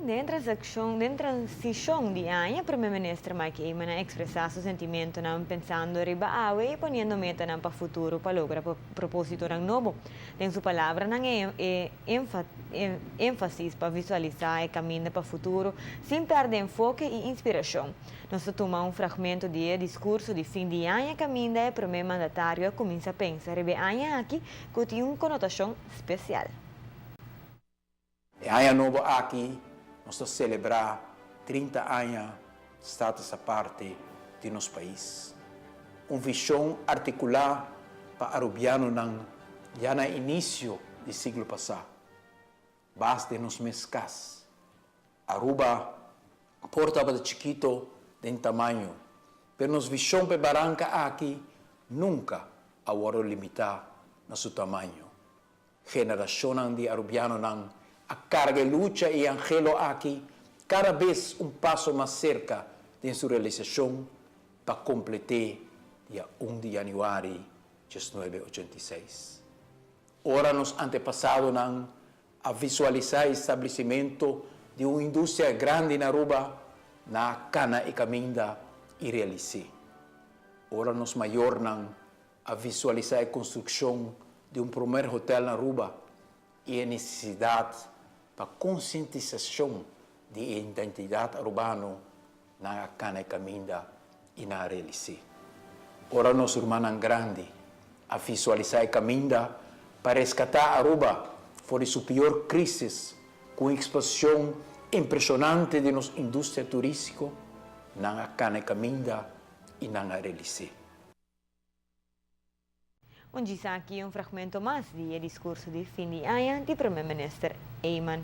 na transição de ano, o primeiro-ministro Mike Eyman a expressar seu sentimento pensando riba awe e ponendo meta para o futuro para lograr propósito novo. Em sua palavra, ênfasis para visualizar o caminho para o futuro sem perder enfoque e inspiração. Nós tomamos fragmento de discurso de fim de ano caminho e o primeiro mandatário começa a pensar riba ano aqui que tem uma conotação especial. Ano novo aqui, nós vamos celebrar 30 anos de status à parte de nosso país. Uma visão articular para arubiano já no início do século passado. Basta nos mescas. Aruba portava de chiquito de tamanho, mas nos visão para Barranca aqui nunca agora limitar no seu tamanho. Geração de arubiano a carga e luta e angelo aqui, cada vez passo mais cerca de sua realização para completar dia 1 de janeiro de 1986. Ora, nos antepassados a visualizar o estabelecimento de uma indústria grande na Aruba, na cana e caminda e realizar. Ora, nos maior a visualizar a construção de um primeiro hotel na Aruba e a necessidade para conscientização de identidade urbana na cana e caminda e na realização. Ora, nosso irmão grande a visualizar a caminda para resgatar a Aruba fora sua pior crise com expansão impressionante de nossa indústria turística na cana e caminda e na realização. Onde está aqui fragmento mais do discurso de fim de ano do primeiro-ministro Eyman.